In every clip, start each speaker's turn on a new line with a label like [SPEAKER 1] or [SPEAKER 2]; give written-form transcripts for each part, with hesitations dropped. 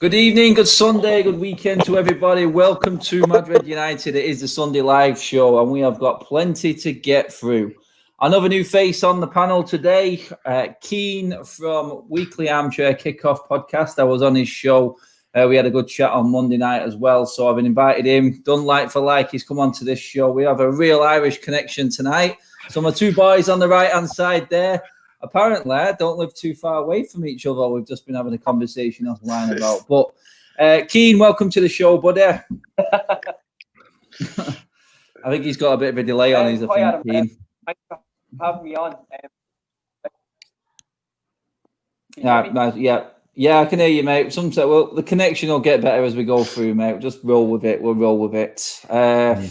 [SPEAKER 1] Good evening, good Sunday, good weekend to everybody. Welcome to Madrid United. It is the Sunday live show, and we have got plenty to get through. Another new face on the panel today, Keane from Weekly Armchair Kickoff Podcast. I was on his show. We had a good chat on Monday night as well, so I've been invited him. Done like for like, he's come on to this show. We have a real Irish connection tonight. So my two boys on the right-hand side there, apparently don't live too far away from each other. We've just been having a conversation offline about. But Keane, welcome to the show, buddy. I think he's got a bit of a delay on his, I think, Keane.
[SPEAKER 2] Thanks for having me on.
[SPEAKER 1] Yeah, I can hear you, mate. Well, the connection will get better as we go through, mate. Just roll with it. We'll roll with it.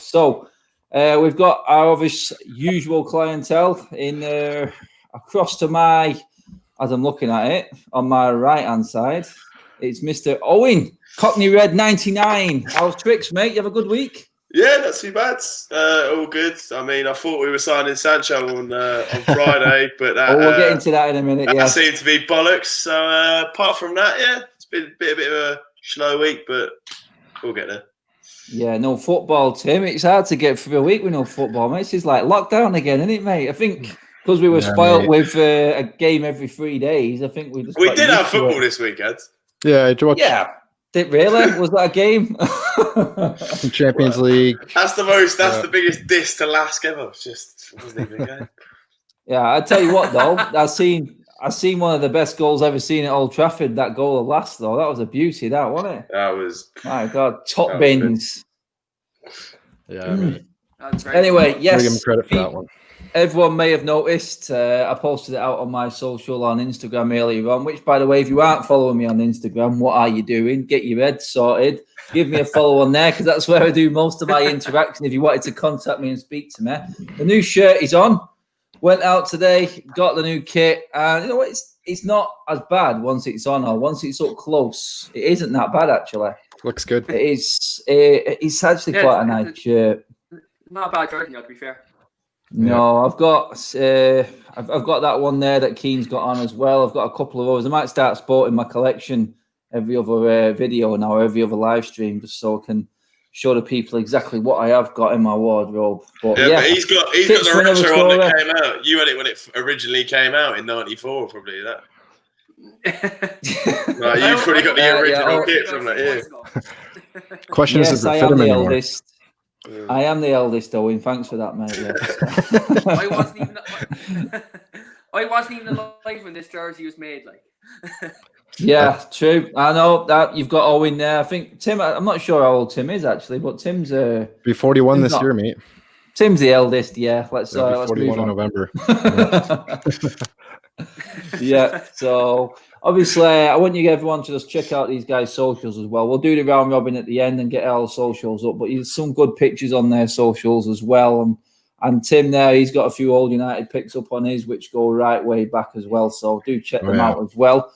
[SPEAKER 1] So we've got our obvious usual clientele in across to my, as I'm looking at it, on my right-hand side. It's Mr. Owen, Cockney Red 99. How's tricks, mate? You have a good week?
[SPEAKER 3] Yeah, not too bad. All good. I mean, I thought we were signing Sancho on Friday, but
[SPEAKER 1] we'll get into that in a minute.
[SPEAKER 3] That seemed to be bollocks. So apart from that, yeah, it's been a bit of a slow week, but we'll get there.
[SPEAKER 1] Yeah, no football, Tim. It's hard to get through a week with no football, mate. It's like lockdown again, isn't it, mate? I think because we were spoilt with a game every 3 days, I think we
[SPEAKER 3] did have football this weekend.
[SPEAKER 4] Yeah, George.
[SPEAKER 1] Yeah. Did really? Was that a game?
[SPEAKER 4] Champions League.
[SPEAKER 3] That's the biggest diss to Lask ever. It wasn't even a game.
[SPEAKER 1] Yeah, I tell you what though, I seen one of the best goals I've ever seen at Old Trafford. That goal of last though, that was a beauty, that wasn't it?
[SPEAKER 3] That was.
[SPEAKER 1] My God, top bins.
[SPEAKER 4] Yeah. I mean,
[SPEAKER 1] anyway, yes.
[SPEAKER 4] Give him credit for that one.
[SPEAKER 1] Everyone may have noticed, I posted it out on my social on Instagram earlier on, which, by the way, if you aren't following me on Instagram, what are you doing? Get your head sorted. Give me a follow on there because that's where I do most of my interaction if you wanted to contact me and speak to me. The new shirt is on. Went out today, got the new kit. And you know what? It's not as bad once it's on or once it's up close. It isn't that bad, actually.
[SPEAKER 4] Looks good.
[SPEAKER 1] It is. It's actually quite a nice shirt.
[SPEAKER 2] Not a bad jersey, to be fair.
[SPEAKER 1] No, I've got that one there that Keane's got on as well. I've got a couple of others. I might start sporting my collection every other video now, every other live stream, just so I can show the people exactly what I have got in my wardrobe. But
[SPEAKER 3] but he's got the retro one that came out. You had it when it originally came out in '94, probably that. No, you've probably got the original kit from that. Yeah.
[SPEAKER 4] Question is,
[SPEAKER 1] I am the eldest. I am the eldest, Owen. Thanks for that, mate. Yeah.
[SPEAKER 2] I wasn't even alive when this jersey was made.
[SPEAKER 1] Yeah, true. I know that you've got Owen there. I think Tim. I'm not sure how old Tim is actually, but Tim's
[SPEAKER 4] be 41 this year, mate.
[SPEAKER 1] Tim's the eldest. Yeah, let's
[SPEAKER 4] 41
[SPEAKER 1] move on.
[SPEAKER 4] in November.
[SPEAKER 1] Yeah. So obviously, I want you everyone to just check out these guys' socials as well. We'll do the round robin at the end and get our socials up, but there's some good pictures on their socials as well. And Tim there, he's got a few old United pics up on his, which go right way back as well. So do check them out as well.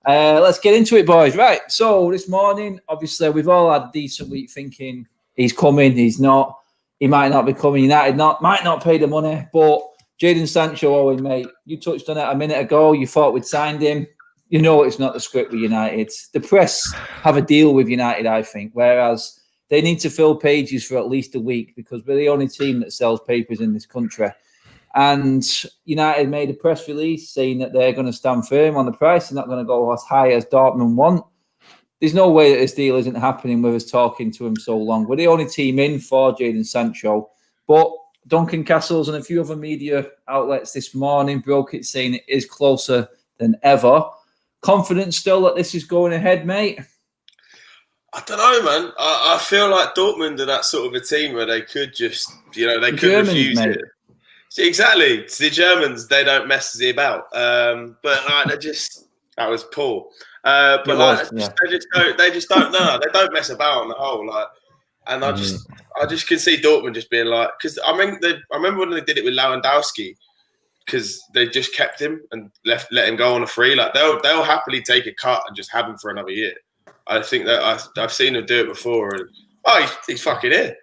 [SPEAKER 1] Let's get into it, boys. Right. So this morning, obviously, we've all had a decent week thinking he's coming, he's not. He might not be coming. United might not pay the money, but Jadon Sancho, Owen, mate, you touched on it a minute ago. You thought we'd signed him. You know it's not the script with United. The press have a deal with United, I think, whereas they need to fill pages for at least a week because we're the only team that sells papers in this country. And United made a press release saying that they're going to stand firm on the price. They're not going to go as high as Dortmund want. There's no way that this deal isn't happening with us talking to him so long. We're the only team in for Jadon Sancho. But Duncan Castles and a few other media outlets this morning broke it saying it is closer than ever. Confident still that this is going ahead, mate?
[SPEAKER 3] I don't know, man. I feel like Dortmund are that sort of a team where they could just, they could refuse it. See, exactly. It's the Germans, they don't mess it about. But that was poor. They just don't know. They don't mess about on the whole. And I just can see Dortmund just being like, because I remember when they did it with Lewandowski, because they just kept him and let him go on a free. Like they'll happily take a cut and just have him for another year. I think that I've seen them do it before, and he's fucking here.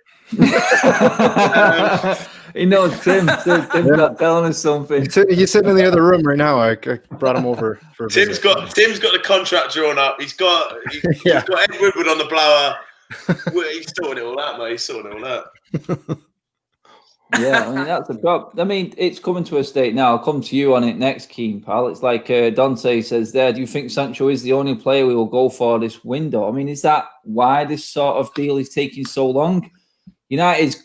[SPEAKER 1] He knows Tim. Tim's not telling us something.
[SPEAKER 4] He's sitting in the other room right now. I brought him over for a
[SPEAKER 3] Tim's
[SPEAKER 4] visit.
[SPEAKER 3] got the contract drawn up. He's got Ed Woodward on the blower. He's sorting it all out, mate. He's sorting it all out.
[SPEAKER 1] Yeah, I mean, that's the problem. I mean, it's coming to a state now. I'll come to you on it next, Keen, pal. It's like Dante says there, do you think Sancho is the only player we will go for this window? I mean, is that why this sort of deal is taking so long? United's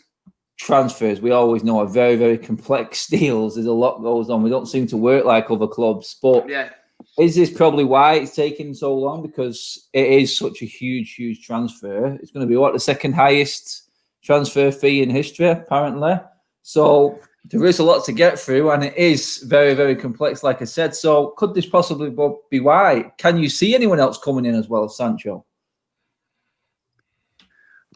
[SPEAKER 1] transfers, we always know, are very, very complex deals. There's a lot goes on. We don't seem to work like other clubs. But is this probably why it's taking so long? Because it is such a huge, huge transfer. It's going to be, the second highest transfer fee in history, apparently. So there is a lot to get through, and it is very, very complex, like I said. So could this possibly be why? Can you see anyone else coming in as well as Sancho?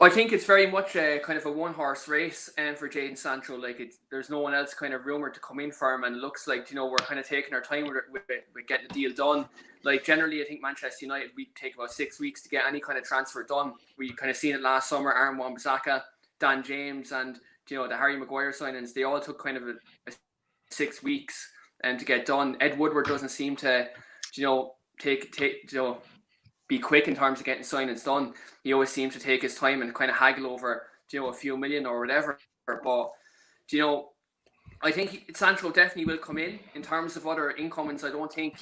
[SPEAKER 2] I think it's very much a kind of a one-horse race for Jadon Sancho. Like, there's no one else kind of rumoured to come in for him, and it looks like, we're kind of taking our time with getting the deal done. Like, generally, I think Manchester United, we take about 6 weeks to get any kind of transfer done. We kind of seen it last summer. Aaron Wan-Bissaka, Dan James, and the Harry Maguire signings, they all took kind of a 6 weeks to get done. Ed Woodward doesn't seem to, be quick in terms of getting signings done. He always seems to take his time and kind of haggle over, a few million or whatever. But, I think Sancho definitely will come in terms of other incomings. I don't think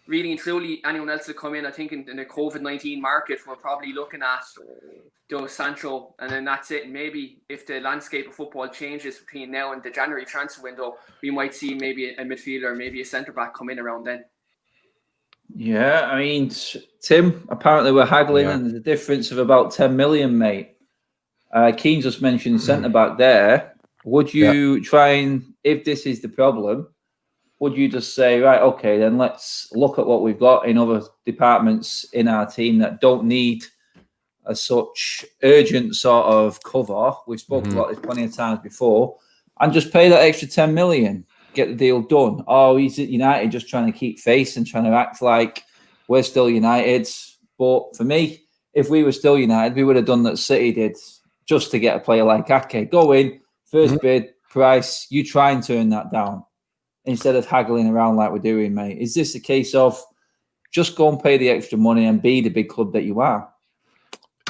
[SPEAKER 2] really and truly anyone else will come in. I think in the COVID-19 market, we're probably looking at Sancho, and then that's it. And maybe if the landscape of football changes between now and the January transfer window, we might see maybe a midfielder, maybe a centre-back come in around then.
[SPEAKER 1] Yeah, I mean, Tim, apparently we're haggling and there's a difference of about 10 million, mate. Keane just mentioned centre-back there. Would you try and, if this is the problem, would you just say, right, okay, then let's look at what we've got in other departments in our team that don't need a such urgent sort of cover? We've spoken about this plenty of times before, and just pay that extra 10 million, get the deal done. Oh, he's at United just trying to keep face and trying to act like we're still United. But for me, if we were still United, we would have done that City did just to get a player like Ake. Go in, first bid, price, you try and turn that down instead of haggling around like we're doing, mate. Is this a case of just go and pay the extra money and be the big club that you are?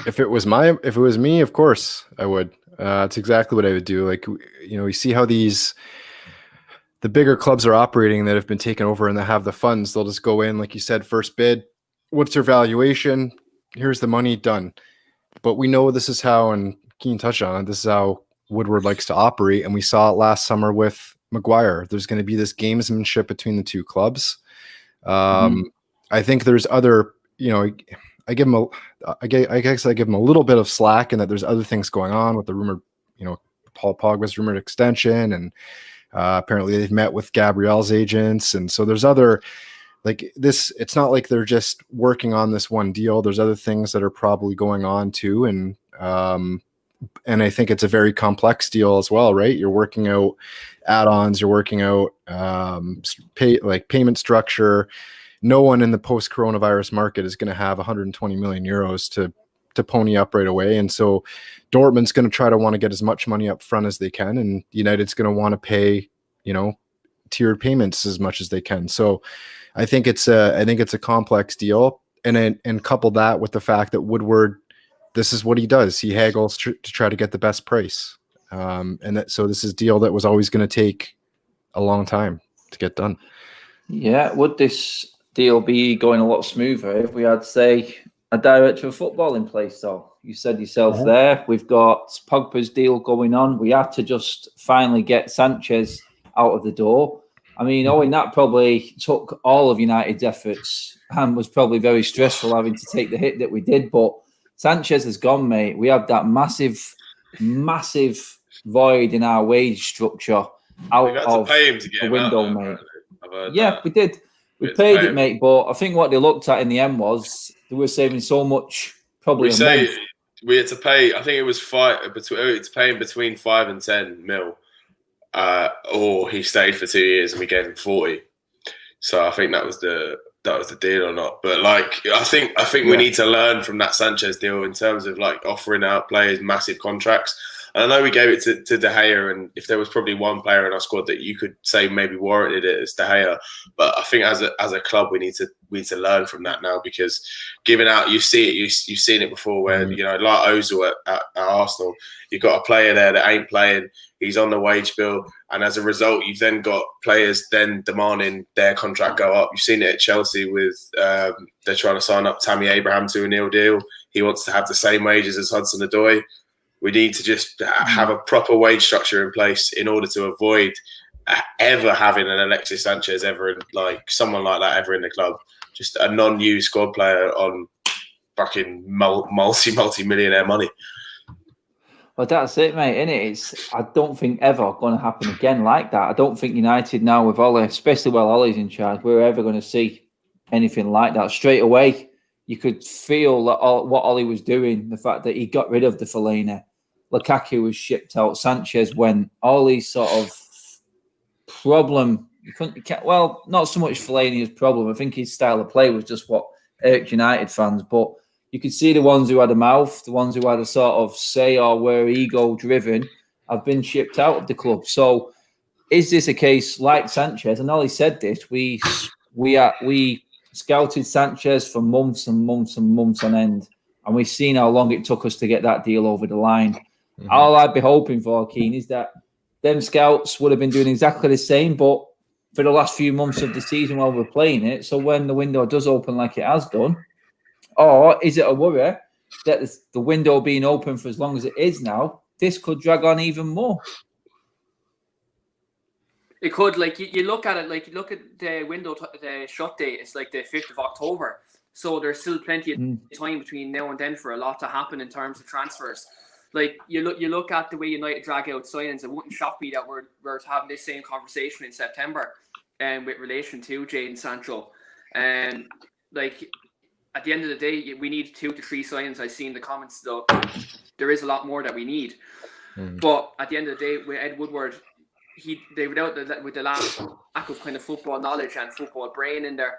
[SPEAKER 4] If it was me, of course I would. It's exactly what I would do. Like, you see how the bigger clubs are operating that have been taken over and that have the funds. They'll just go in, like you said, first bid. What's your valuation? Here's the money, done. But we know this is how, and Keane touched on it, this is how Woodward likes to operate. And we saw it last summer with Maguire. There's going to be this gamesmanship between the two clubs. I think there's other, I guess I give him a little bit of slack in that there's other things going on with the rumored, Paul Pogba's rumored extension, and apparently they've met with Gabriel's agents. And so there's other, like this, it's not like they're just working on this one deal. There's other things that are probably going on too. And I think it's a very complex deal as well, right? You're working out add-ons, you're working out payment structure. No one in the post-coronavirus market is going to have 120 million euros to pony up right away. And so Dortmund's going to try to want to get as much money up front as they can, and United's going to want to pay, tiered payments as much as they can. So I think it's a complex deal, and couple that with the fact that Woodward, this is what he does. He haggles to try to get the best price. So this is a deal that was always going to take a long time to get done.
[SPEAKER 1] Yeah. Would this deal be going a lot smoother if we had, say, a director of football in place, though? You said yourself there, we've got Pogba's deal going on. We had to just finally get Sanchez out of the door. I mean, Owen, that probably took all of United's efforts and was probably very stressful having to take the hit that we did. But Sanchez has gone, mate. We have that massive void in our wage structure out of the window, mate. Yeah, we did. We paid it, mate, but I think what they looked at in the end was they were saving so much, probably
[SPEAKER 3] we had to pay, I think it was paying between 5 and 10 mil, or he stayed for 2 years and we gave him 40. So I think that was the deal or not. But I think we need to learn from that Sanchez deal in terms of offering out players massive contracts. And I know we gave it to De Gea, and if there was probably one player in our squad that you could say maybe warranted it, it's De Gea. But I think as a club, we need to learn from that now, because giving out, you see it, you've seen it before, where like Ozil at Arsenal, you've got a player there that ain't playing, he's on the wage bill, and as a result, you've then got players then demanding their contract go up. You've seen it at Chelsea with they're trying to sign up Tammy Abraham to a nil deal. He wants to have the same wages as Hudson-Odoi. We need to just have a proper wage structure in place in order to avoid ever having an Alexis Sanchez someone like that ever in the club. Just a non-used squad player on fucking multi-millionaire money.
[SPEAKER 1] Well, that's it, mate, innit? I don't think ever going to happen again like that. I don't think United now with Ollie, especially while Ollie's in charge, we're ever going to see anything like that. Straight away, you could feel that what Ollie was doing, the fact that he got rid of the Fellaini, Lukaku was shipped out, Sanchez went, all these sort of problem. Well, not so much Fellaini's problem. I think his style of play was just what irked United fans, but you could see the ones who had a mouth, the ones who had a sort of say or were ego-driven, have been shipped out of the club. So is this a case like Sanchez? And Ollie said this, we scouted Sanchez for months and months and months on end, and we've seen how long it took us to get that deal over the line. Mm-hmm. All I'd be hoping for, Keane, is that them scouts would have been doing exactly the same, but for the last few months of the season while we're playing it. So when the window does open like it has done, or is it a worry that the window being open for as long as it is now, this could drag on even more?
[SPEAKER 2] It could, you look at it, you look at the window, the shut date, it's like the 5th of October. So there's still plenty of time between now and then for a lot to happen in terms of transfers. You look at the way United drag out signings, it wouldn't shock me that we're having this same conversation in September with relation to Jadon Sancho. At the end of the day, we need 2 to 3 signings. I've seen the comments, though. There is a lot more that we need. But at the end of the day, with Ed Woodward, with the lack of kind of football knowledge and football brain in there,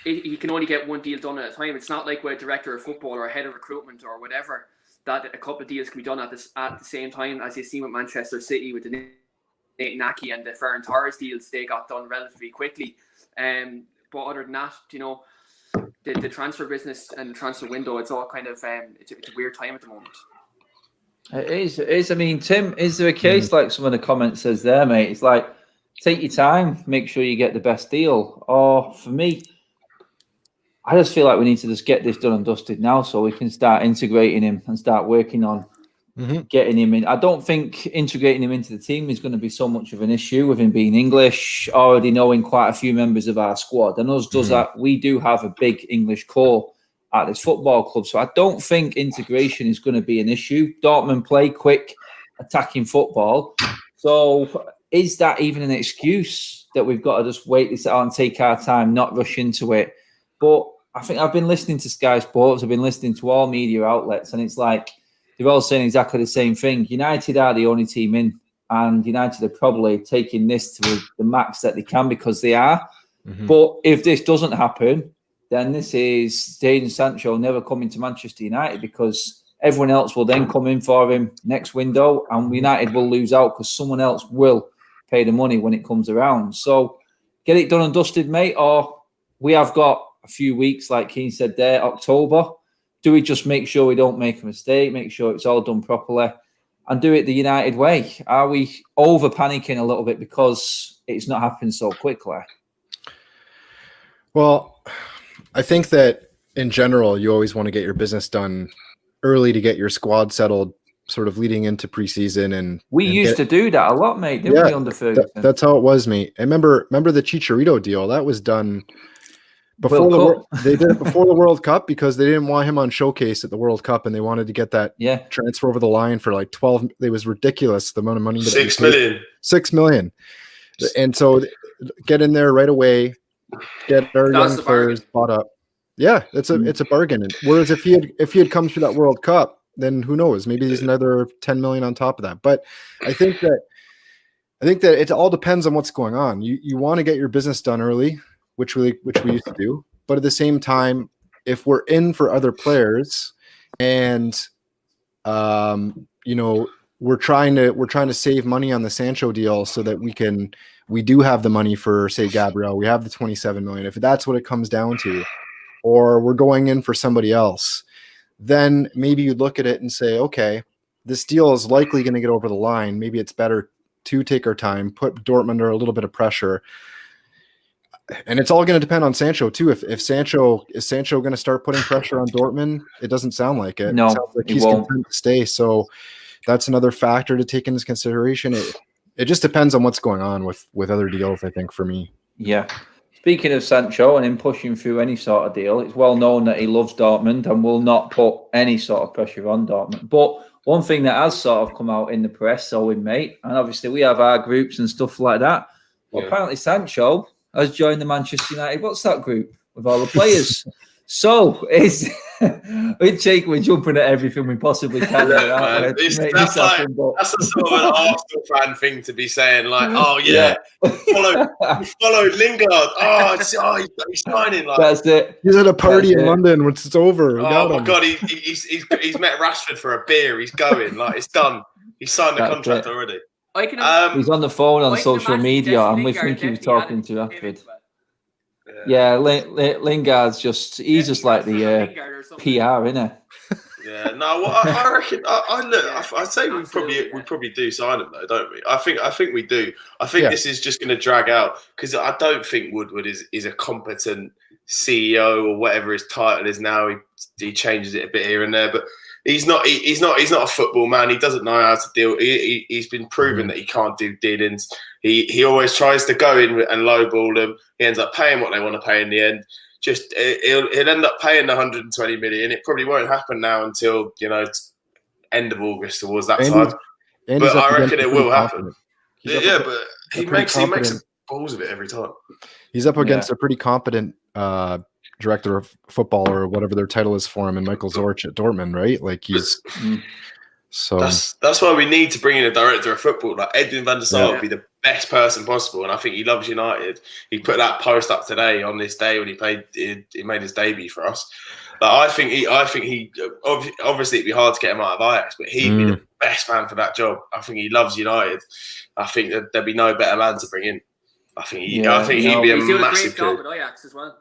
[SPEAKER 2] he can only get one deal done at a time. It's not like with a director of football or a head of recruitment or whatever, that a couple of deals can be done at the same time, as you've seen with Manchester City with the Nate Naki and the Ferran Torres deals. They got done relatively quickly. But other than that, the transfer business and the transfer window, it's all kind of it's a weird time at the moment.
[SPEAKER 1] It is. I mean, Tim, is there a case like some of the comments says there, mate? It's like, take your time, make sure you get the best deal. Or for me, I just feel like we need to just get this done and dusted now so we can start integrating him and start working on getting him in. I don't think integrating him into the team is going to be so much of an issue with him being English, already knowing quite a few members of our squad. And us does that. We do have a big English core at this football club. So I don't think integration is going to be an issue. Dortmund play quick, attacking football. So is that even an excuse that we've got to just wait this out and take our time, not rush into it? But I think I've been listening to Sky Sports, I've been listening to all media outlets, and it's like they're all saying exactly the same thing. United are the only team in, and United are probably taking this to the max that they can because they are. But if this doesn't happen, then this is Jadon Sancho never coming to Manchester United, because everyone else will then come in for him next window, and United will lose out because someone else will pay the money when it comes around. So get it done and dusted, mate, or we have got a few weeks, like Keane said there, October. Do we just make sure we don't make a mistake, make sure it's all done properly, and do it the United way? Are we over panicking a little bit because it's not happening so quickly?
[SPEAKER 4] Well, I think that in general, you always want to get your business done early to get your squad settled, sort of leading into preseason. And
[SPEAKER 1] we used to do that a lot, mate, didn't we, under Ferguson?
[SPEAKER 4] That's how it was, mate. I remember the Chicharito deal. That was done before they did it before the World Cup, because they didn't want him on showcase at the World Cup, and they wanted to get that transfer over the line for like 12. It was ridiculous, the amount of money.
[SPEAKER 3] 6 million.
[SPEAKER 4] 6 million. And so get in there right away, get our young players bought up. Yeah, it's a bargain. Whereas if he had come through that World Cup, then who knows? Maybe there's another 10 million on top of that. But I think that it all depends on what's going on. You want to get your business done early, which we used to do. But at the same time, if we're in for other players and we're trying to save money on the Sancho deal so that we do have the money for, say, Gabriel. We have the 27 million. If that's what it comes down to, or we're going in for somebody else, then maybe you look at it and say, okay, this deal is likely going to get over the line. Maybe it's better to take our time, put Dortmund under a little bit of pressure. And it's all going to depend on Sancho too. If Sancho is going to start putting pressure on Dortmund, it doesn't sound like it.
[SPEAKER 1] No,
[SPEAKER 4] it sounds like he's content to stay. So that's another factor to take into consideration. It just depends on what's going on with other deals, I think, for me.
[SPEAKER 1] Yeah. Speaking of Sancho and him pushing through any sort of deal, it's well known that he loves Dortmund and will not put any sort of pressure on Dortmund. But one thing that has sort of come out in the press, Owen, mate, and obviously we have our groups and stuff like that. Well, apparently Sancho has joined the Manchester United WhatsApp group with all the players. So we're jumping at everything we possibly can.
[SPEAKER 3] That's the sort of an Arsenal fan thing to be saying, like, oh yeah, followed Lingard. Oh, he's signing. Like,
[SPEAKER 1] that's it.
[SPEAKER 4] He's at a party in London when it's over.
[SPEAKER 3] Oh my god, he's met Rashford for a beer. He's going, like, it's done. He's signed the contract already.
[SPEAKER 1] He's on the phone on social media, and we think he was talking to Rashford. Yeah, Lingard's he's just like the PR, isn't he?
[SPEAKER 3] Yeah, no, well, I reckon. I'd say we probably do sign him though, don't we? I think we do. I think this is just going to drag out because I don't think Woodward is a competent CEO or whatever his title is now. He changes it a bit here and there, but he's not a football man. He doesn't know how to deal. He's been proven that he can't do dealings. He always tries to go in and lowball them. He ends up paying what they want to pay in the end. Just he'll end up paying the 120 million. It probably won't happen now until end of August towards that time. But I reckon it will happen. Yeah, but he makes balls of it every time.
[SPEAKER 4] He's up against a pretty competent director of football or whatever their title is for him, and Michael Zorc at Dortmund, right? Like he's so
[SPEAKER 3] that's why we need to bring in a director of football. Like Edwin van der Sar would be the best person possible, and I think he loves United. He put that post up today on this day when he made his debut for us. Like, I think he obviously it'd be hard to get him out of Ajax, but he'd be the best man for that job. I think he loves United. I think that there'd be no better man to bring in. I think he'd be a massive job
[SPEAKER 2] with Ajax as well.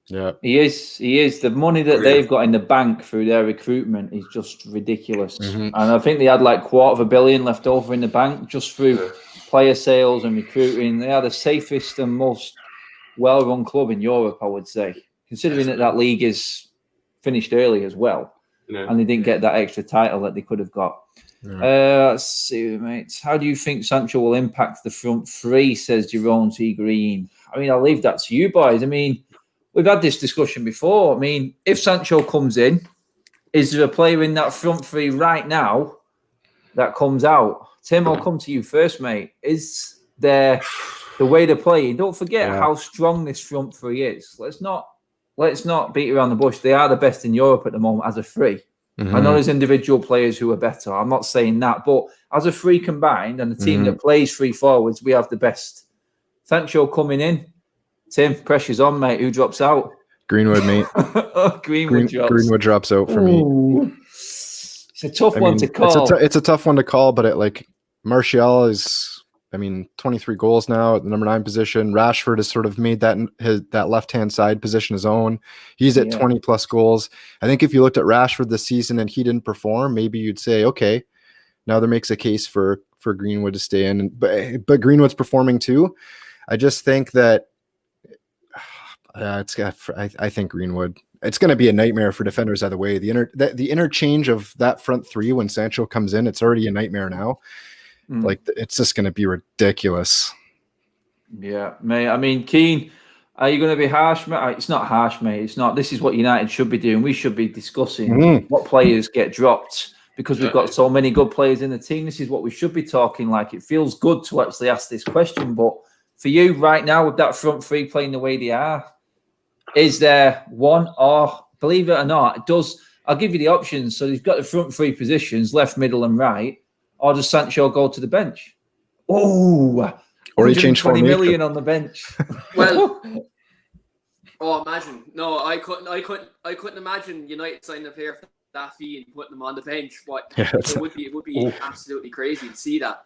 [SPEAKER 1] Yeah, he is. The money that they've got in the bank through their recruitment is just ridiculous. And I think they had like $250 million left over in the bank just through player sales and recruiting. They are the safest and most well-run club in Europe, I would say, considering that league is finished early as well, and they didn't get that extra title that they could have got. Let's see, mate. How do you think Sancho will impact the front three, says Jerome T. Green? I mean, I'll leave that to you boys. I mean, we've had this discussion before. I mean, if Sancho comes in, is there a player in that front three right now that comes out? Tim, I'll come to you first, mate. Is there the way they're playing? Don't forget how strong this front three is. Let's not beat around the bush. They are the best in Europe at the moment as a three. I know there's individual players who are better. I'm not saying that. But as a three combined and a team that plays three forwards, we have the best. Sancho coming in. Tim, pressure's on, mate. Who drops out?
[SPEAKER 4] Greenwood, mate. Greenwood drops out for me.
[SPEAKER 1] It's a tough one to call.
[SPEAKER 4] It's a tough one to call, but Martial is, 23 goals now at the number 9 position. Rashford has sort of made that left-hand side position his own. He's at 20 plus goals. I think if you looked at Rashford this season and he didn't perform, maybe you'd say, okay, now there makes a case for Greenwood to stay in. But Greenwood's performing too. I just think that I think Greenwood. It's going to be a nightmare for defenders either way. The interchange of that front three when Sancho comes in, it's already a nightmare now. It's just going to be ridiculous.
[SPEAKER 1] Yeah, mate. I mean, Keane, are you going to be harsh, mate? It's not harsh, mate. It's not. This is what United should be doing. We should be discussing what players get dropped because we've got so many good players in the team. This is what we should be talking like. It feels good to actually ask this question, but for you right now with that front three playing the way they are, is there one, or believe it or not, it does. I'll give you the options. So he's got the front three positions, left, middle, and right. Or does Sancho go to the bench? Oh,
[SPEAKER 4] or he changed
[SPEAKER 1] 20 million on the bench.
[SPEAKER 2] Well, imagine. No, I couldn't imagine United signing a player for that fee and putting him on the bench. But
[SPEAKER 4] Yeah,
[SPEAKER 2] it would be absolutely crazy to see that.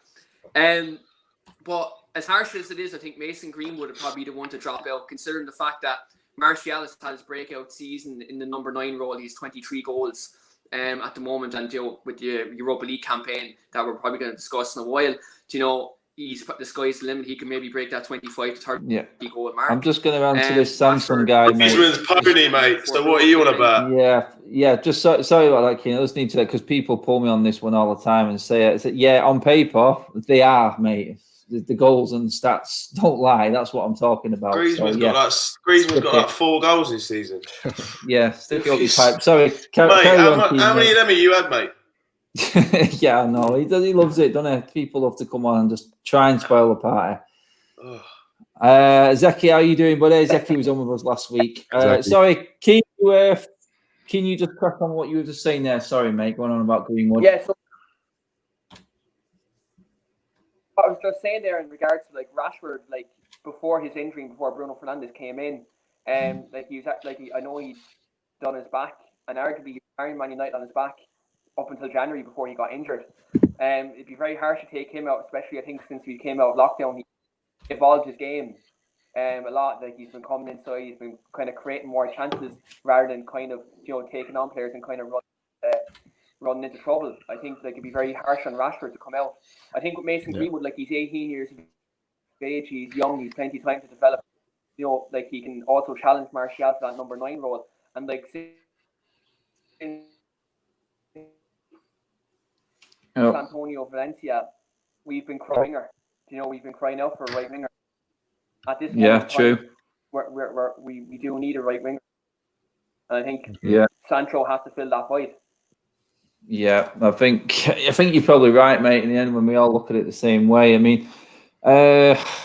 [SPEAKER 2] But as harsh as it is, I think Mason Greenwood would probably be the one to drop out, considering the fact that Martial has had his breakout season in the number 9 role. He's 23 goals at the moment, and with the Europa League campaign that we're probably going to discuss in a while, the sky's the limit. He can maybe break that 25 to 30 goal mark.
[SPEAKER 1] I'm just going to answer this Samsung guy, mate.
[SPEAKER 3] Griezmann's pony, mate. So what are you on about?
[SPEAKER 1] Yeah. Just sorry about that, Keane. I just need to, because people pull me on this one all the time and say, on paper they are, mate. The goals and stats don't lie. That's what I'm talking about.
[SPEAKER 3] Griezmann's got like 4 goals this season.
[SPEAKER 1] Yeah, stick it up your pipe. Sorry,
[SPEAKER 3] how many of them have you had, mate?
[SPEAKER 1] Yeah, I know. He loves it, doesn't he? People love to come on and just try and spoil the party. Zeki, how are you doing, buddy? Zeki was on with us last week. Sorry, can you just crack on what you were just saying there? Sorry, mate, going on about Greenwood.
[SPEAKER 2] Yeah, so I was just saying there in regards to like Rashford, like before his injury, before Bruno Fernandes came in, I know he'd done his back, and arguably he was carrying Man United on his back up until January before he got injured. It'd be very harsh to take him out, especially I think since he came out of lockdown, he evolved his game a lot. Like he's been coming inside, he's been kind of creating more chances rather than kind of taking on players and kind of running into trouble. I think like it'd be very harsh on Rashford to come out. I think with Mason Greenwood, like he's 18 years of age, he's young, he's plenty of time to develop. Like he can also challenge Martial to that number 9 role, and like Antonio Valencia, we've been crying her. We've been crying out for a right winger. At this point,
[SPEAKER 1] true.
[SPEAKER 2] We do need a right winger, and I think Sancho has to fill that void.
[SPEAKER 1] Yeah, I think you're probably right, mate. In the end, when we all look at it the same way, I mean,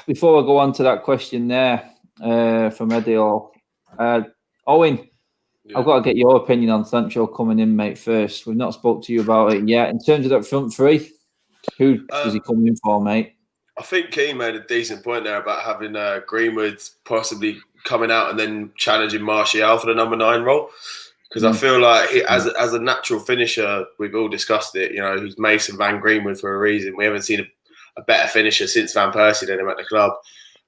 [SPEAKER 1] before I go on to that question there from Eddie Owen. Yeah. I've got to get your opinion on Sancho coming in, mate, first. We've not spoke to you about it yet. In terms of that front three, who does he come in for, mate?
[SPEAKER 3] I think Keane made a decent point there about having Greenwood possibly coming out and then challenging Martial for the number 9 role. Because I feel like as a natural finisher, we've all discussed it, he's Mason Van Greenwood for a reason. We haven't seen a better finisher since Van Persie than him at the club.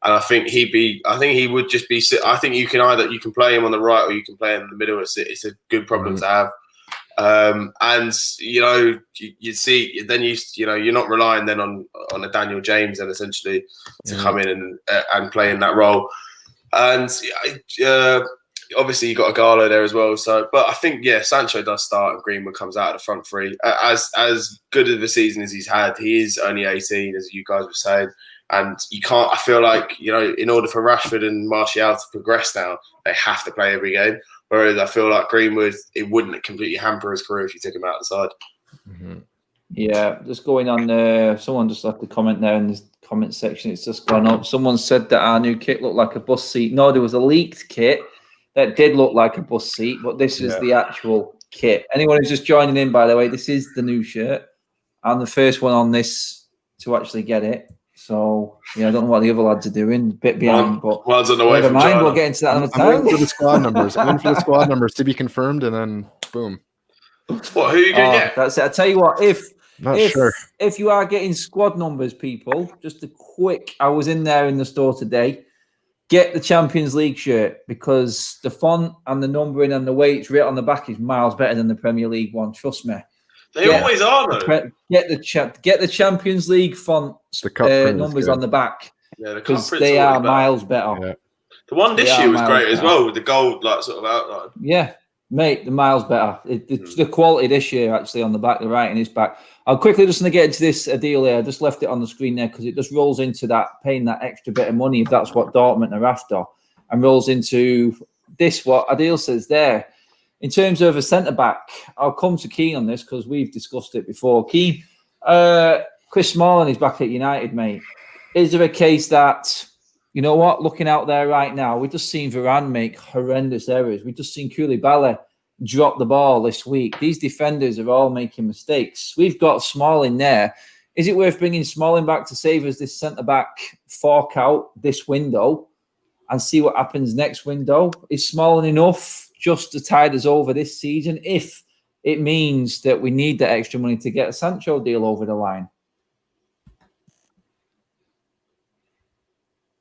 [SPEAKER 3] And I think he would just be. I think you can play him on the right or you can play him in the middle. It's a good problem to have. And you see, then you're not relying then on a Daniel James then essentially to come in and play in that role. And obviously you got a Galo there as well. So, but I think Sancho does start and Greenwood comes out of the front three. As good of a season as he's had, he is only 18, as you guys were saying. And you can't. I feel like in order for Rashford and Martial to progress now, they have to play every game. Whereas I feel like Greenwood, it wouldn't completely hamper his career if you took him out the side.
[SPEAKER 1] Mm-hmm. Yeah, just going on. Someone just left a comment there in the comment section. It's just gone up. Someone said that our new kit looked like a bus seat. No, there was a leaked kit that did look like a bus seat, but this is the actual kit. Anyone who's just joining in, by the way, this is the new shirt. I'm the first one on this to actually get it. So, I don't know what the other lads are doing, a bit behind, but
[SPEAKER 3] one's on the way from China.
[SPEAKER 1] We'll get into that another time.
[SPEAKER 4] I'm waiting for the squad numbers. I'm waiting for the squad numbers to be confirmed, and then boom.
[SPEAKER 3] What? Who are you going to get?
[SPEAKER 1] That's it. I tell you what, if you are getting squad numbers, people, just a quick. I was in there in the store today. Get the Champions League shirt because the font and the numbering and the way it's written on the back is miles better than the Premier League one. Trust me.
[SPEAKER 3] They always are, though.
[SPEAKER 1] Get the Champions League font numbers on the back because they are miles better. Yeah.
[SPEAKER 3] The one this year was great as well with the gold sort of outline.
[SPEAKER 1] Yeah, mate, the miles better. It's the quality this year actually on the back, the writing is back. I'm quickly just going to get into this deal here. I just left it on the screen there because it just rolls into that paying that extra bit of money if that's what Dortmund are after, and rolls into this what Adil says there. In terms of a centre-back, I'll come to Keane on this because we've discussed it before. Keane, Chris Smalling is back at United, mate. Is there a case that, looking out there right now, we've just seen Varane make horrendous errors. We've just seen Koulibaly drop the ball this week. These defenders are all making mistakes. We've got Smalling there. Is it worth bringing Smalling back to save us this centre-back fork out this window and see what happens next window? Is Smalling enough just to tide us over this season if it means that we need that extra money to get a Sancho deal over the line.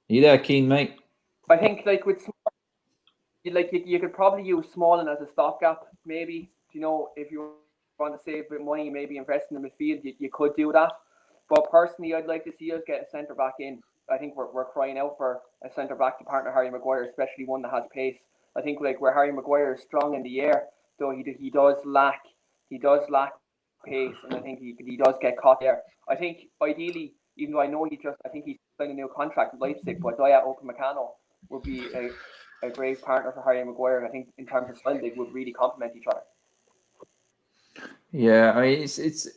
[SPEAKER 1] Are you there, Keane, mate?
[SPEAKER 2] I think like with you could probably use Smalling as a stopgap, maybe. You know, if you want to save a bit of money, maybe invest in the midfield, you could do that. But personally, I'd like to see us get a centre back in. I think we're crying out for a centre back to partner Harry Maguire, especially one that has pace. I think like where Harry Maguire is strong in the air, though he does lack pace, and I think he does get caught there. I think ideally, even though I know I think he's signed a new contract with Leipzig, but Daya Upamecano would be a great partner for Harry Maguire. I think in terms of style, they would really complement each other.
[SPEAKER 1] Yeah, I mean, it's.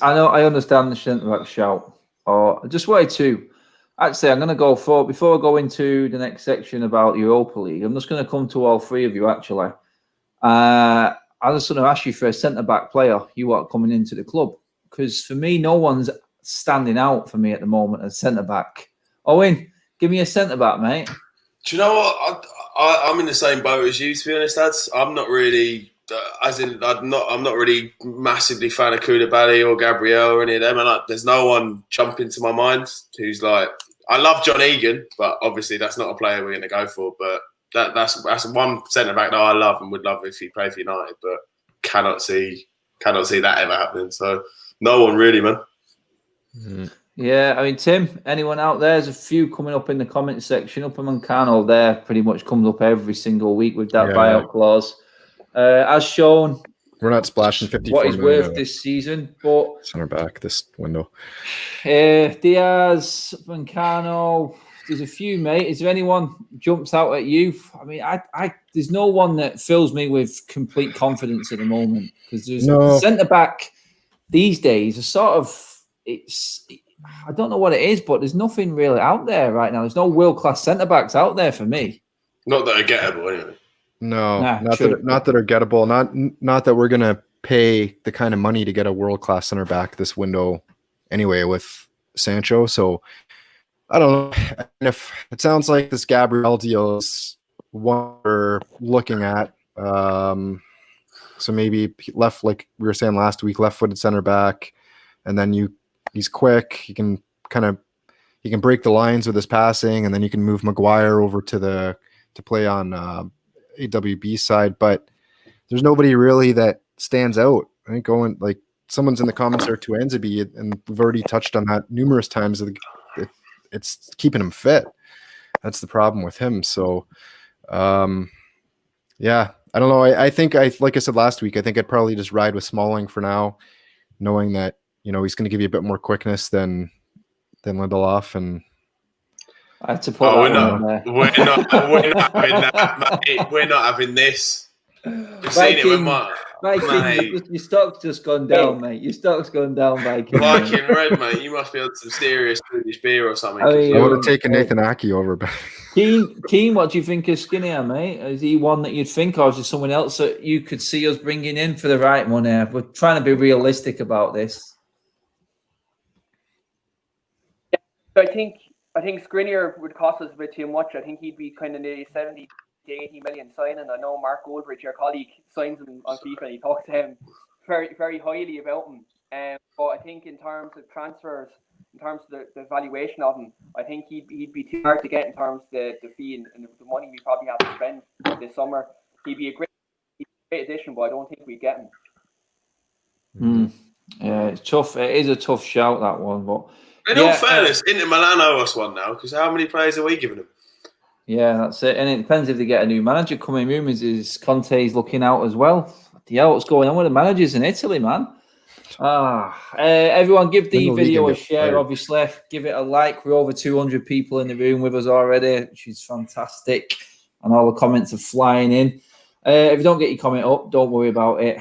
[SPEAKER 1] I know, I understand the centre back shout. I just wanted to. Actually, I'm going to go for, before I go into the next section about Europa League, I'm just going to come to all three of you, actually. I just want to ask you for a centre-back player you want coming into the club. Because for me, no one's standing out for me at the moment as centre-back. Owen, give me a centre-back, mate.
[SPEAKER 3] Do you know what? I'm in the same boat as you, to be honest, lads. I'm not really... I'm not really massively fan of Koulibaly or Gabriel or any of them, and there's no one jumping to my mind who's like. I love John Egan, but obviously that's not a player we're going to go for. But that's one centre back that I love and would love if he played for United, but cannot see that ever happening. So no one really, man.
[SPEAKER 4] Mm-hmm.
[SPEAKER 1] Yeah, I mean, Tim, anyone out there? There's a few coming up in the comment section. Upamecano there pretty much comes up every single week with that buyout clause. As shown,
[SPEAKER 4] we're not splashing 54
[SPEAKER 1] what he's
[SPEAKER 4] million
[SPEAKER 1] worth this season, but
[SPEAKER 4] center back this window.
[SPEAKER 1] Diaz, Upamecano, there's a few, mate. Is there anyone jumps out at you? I mean, I there's no one that fills me with complete confidence at the moment, because there's centre back these days. A sort of I don't know what it is, but there's nothing really out there right now. There's no world class centre backs out there for me.
[SPEAKER 3] Not that are gettable, anyway.
[SPEAKER 4] No, not that are gettable. Not that we're gonna pay the kind of money to get a world class center back this window anyway with Sancho. So I don't know. And if it sounds like this Gabriel deal is one we're looking at, so maybe left, like we were saying last week, left-footed center back, and then he's quick. He can break the lines with his passing, and then you can move Maguire over to play on AWB side, but there's nobody really that stands out. I think going like someone's in the comments there to Anzabi, and we've already touched on that numerous times. It's keeping him fit. That's the problem with him. So, yeah, I don't know. I think like I said last week, I think I'd probably just ride with Smalling for now, knowing that he's going to give you a bit more quickness than Lindelof. And
[SPEAKER 1] I had to put that one there.
[SPEAKER 3] We're not having that, mate. We're not having this. You've seen it with
[SPEAKER 1] Viking, your stock's just gone down, mate. Your stock's gone down, Viking.
[SPEAKER 3] Viking Red, mate. You must be on some serious British beer or something.
[SPEAKER 4] I would have taken Nathan Aki over.
[SPEAKER 1] Keane, what do you think of Skinner, mate? Is he one that you'd think, or is there someone else that you could see us bringing in for the right money? We're trying to be realistic about this.
[SPEAKER 2] I think Skriniar would cost us a bit too much. I think he'd be kind of nearly 70 to 80 million signing. I know Mark Goldbridge, your colleague, signs him on FIFA, and he talks to him very, very highly about him. But I think in terms of transfers, in terms of the valuation of him, I think he'd be too hard to get in terms of the fee and the money we probably have to spend this summer. He'd be a great addition, but I don't think we get him.
[SPEAKER 1] Yeah, it's tough. It is a tough shout, that one. But
[SPEAKER 3] in all fairness, Inter Milan owe us one now, because how many players are we giving them?
[SPEAKER 1] Yeah, that's it. And it depends if they get a new manager coming. Rumours is Conte's looking out as well. Yeah, what's going on with the managers in Italy, man? Everyone give the video a share, obviously. Give it a like. We're over 200 people in the room with us already, which is fantastic. And all the comments are flying in. If you don't get your comment up, don't worry about it.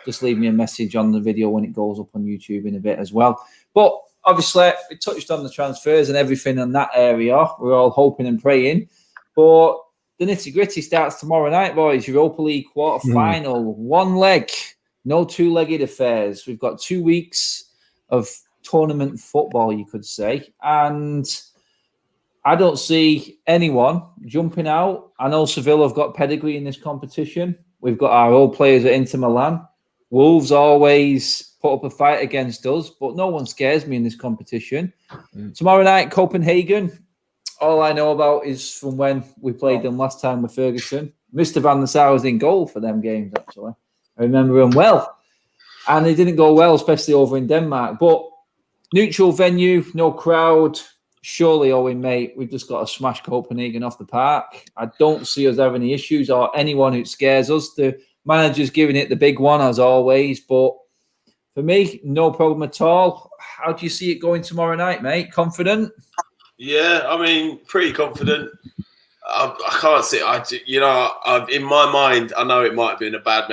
[SPEAKER 1] Just leave me a message on the video when it goes up on YouTube in a bit as well. But obviously, we touched on the transfers and everything in that area. We're all hoping and praying. But the nitty-gritty starts tomorrow night, boys. Europa League quarter-final. One leg. No two-legged affairs. We've got 2 weeks of tournament football, you could say. And I don't see anyone jumping out. I know Seville have got pedigree in this competition. We've got our old players at Inter Milan. Wolves always put up a fight against us, but no one scares me in this competition. Tomorrow night, Copenhagen. All I know about is from when we played them last time with Ferguson. Mr. Van der Sar was in goal for them games, actually. I remember them well. And they didn't go well, especially over in Denmark. But neutral venue, no crowd. Surely, Owen, mate, we've just got to smash Copenhagen off the park. I don't see us having any issues or anyone who scares us. The manager's giving it the big one, as always. But for me, no problem at all. How do you see it going tomorrow night, mate? Confident?
[SPEAKER 3] Yeah, I mean, pretty confident. I can't see. In my mind, I know it might have been a bad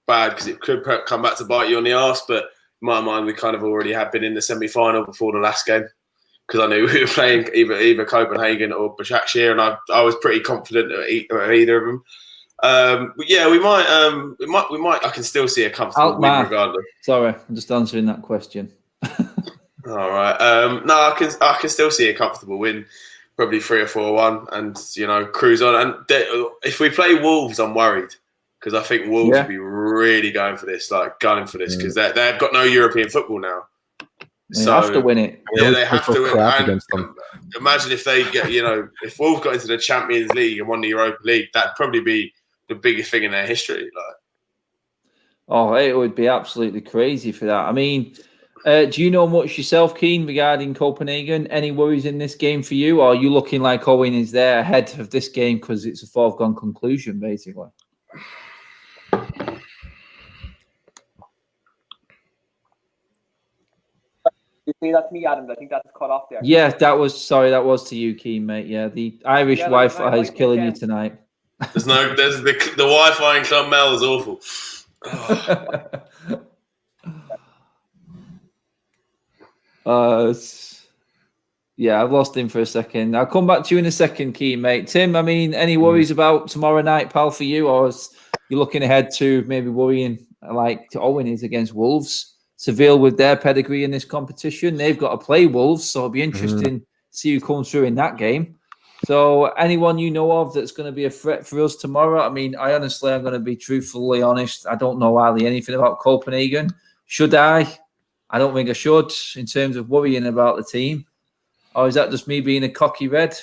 [SPEAKER 3] because it could come back to bite you on the arse. But in my mind, we kind of already had been in the semi-final before the last game, because I knew we were playing either Copenhagen or Başakşehir, and I was pretty confident at either of them. But yeah, we might. I can still see a comfortable win regardless.
[SPEAKER 1] Sorry, I'm just answering that question.
[SPEAKER 3] All right. No, I can still see a comfortable win, probably 3 or 4-1, and cruise on. And if we play Wolves, I'm worried, because I think Wolves will be really gunning for this, because they've got no European football now.
[SPEAKER 1] They have to win it.
[SPEAKER 3] Yeah, they have to win.
[SPEAKER 4] Against them.
[SPEAKER 3] Imagine if they get, if Wolves got into the Champions League and won the Europa League, that'd probably be the biggest thing in their history.
[SPEAKER 1] Oh, it would be absolutely crazy for that. I mean, do you know much yourself, Keane, regarding Copenhagen? Any worries in this game for you? Or are you looking like Owen is there ahead of this game because it's a foregone conclusion, basically?
[SPEAKER 2] You say that to me, Adam? I think that's cut off there.
[SPEAKER 1] Yeah, that was to you, Keane, mate. Yeah, the Irish Wi-Fi is killing you tonight.
[SPEAKER 3] There's the Wi-Fi in Club Mel is awful. Yeah, I've lost him for a second. I'll come back to you in a second, Keane, mate. Tim, I mean, any worries about tomorrow night, pal, for you, or is you looking ahead to maybe worrying like Owen is against Wolves? Seville with their pedigree in this competition, they've got to play Wolves, so it'll be interesting to see who comes through in that game. So anyone you know of that's going to be a threat for us tomorrow? I mean, I'm going to be truthfully honest. I don't know hardly anything about Copenhagen. Should I? I don't think I should in terms of worrying about the team. Or is that just me being a cocky red?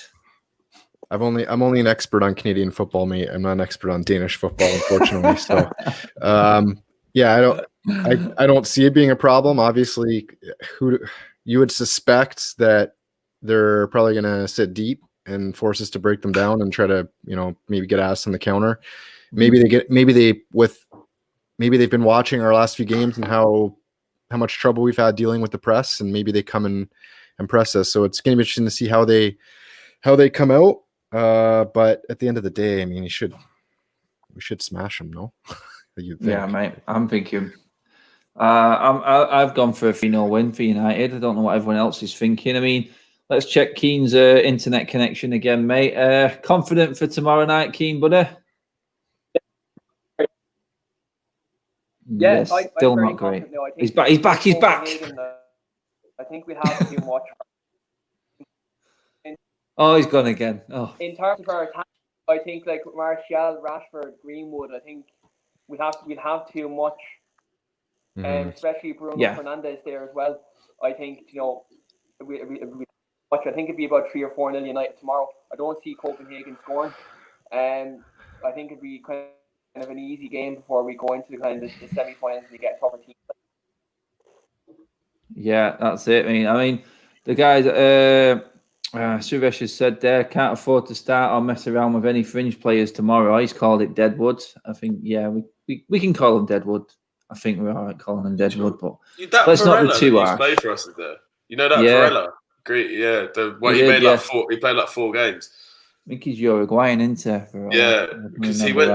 [SPEAKER 4] I'm only an expert on Canadian football, mate. I'm not an expert on Danish football, unfortunately. So, yeah, I don't see it being a problem. Obviously, you would suspect that they're probably going to sit deep and force us to break them down and try to, maybe get asked on the counter. Maybe they've been watching our last few games and how much trouble we've had dealing with the press, and maybe they come and press us. So it's going to be interesting to see how they come out. But at the end of the day, I mean, we should smash them, no?
[SPEAKER 1] Yeah, mate. I'm thinking. I've gone for a 3-0 win for United. I don't know what everyone else is thinking. I mean, let's check Keane's internet connection again, mate. Confident for tomorrow night, Keane, buddy?
[SPEAKER 2] Yeah,
[SPEAKER 1] yes, still not great. He's back.
[SPEAKER 2] I think we have to watch.
[SPEAKER 1] Oh, he's gone again. Oh.
[SPEAKER 2] In terms of our attack, I think like Martial, Rashford, Greenwood, I think we'll have too much, especially Bruno Fernandes there as well. I think I think it'd be about 3 or 4-0 United tomorrow. I don't see Copenhagen scoring, and I think it'd be kind of an easy game before we go into kind of the semi-finals and you get tougher teams.
[SPEAKER 1] Yeah, that's it. I mean, the guys, Suresh has said there, can't afford to start or mess around with any fringe players tomorrow. He's called it Deadwood. I think, yeah, we can call him Deadwood. I think we're all right calling him Deadwood, but let's not be too harsh.
[SPEAKER 3] Played for us there. You know that Varela? Great, yeah. He played like 4 games.
[SPEAKER 1] I think he's Uruguayan, isn't he?
[SPEAKER 3] Yeah, because he went.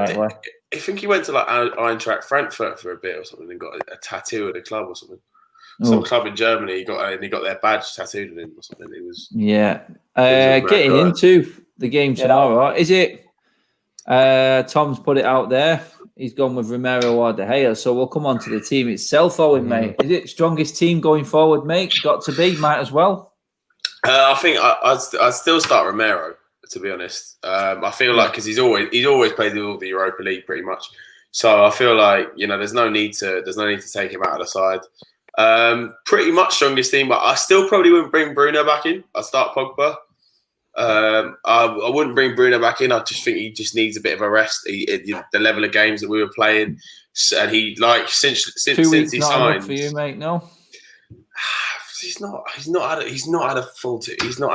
[SPEAKER 3] I think he went to like Eintracht Frankfurt for a bit or something and got a tattoo at the club or something. Some club in Germany, he got their badge tattooed on him or something. It was
[SPEAKER 1] getting into the game tomorrow. Is it? Tom's put it out there. He's gone with Romero or De Gea. So we'll come on to the team itself, Owen, mate. Is it strongest team going forward, mate? Got to be, might as well.
[SPEAKER 3] I think I'd still start Romero. to be honest. I feel like because he's always played all the Europa League pretty much. So I feel like there's no need to take him out of the side. Pretty much strongest team, but I still probably wouldn't bring Bruno back in. I'd start Pogba. I wouldn't bring Bruno back in. I just think he just needs a bit of a rest. The level of games that we were playing, and he since
[SPEAKER 1] 2 weeks
[SPEAKER 3] he
[SPEAKER 1] not
[SPEAKER 3] signed
[SPEAKER 1] enough for you, mate. No.
[SPEAKER 3] He's not had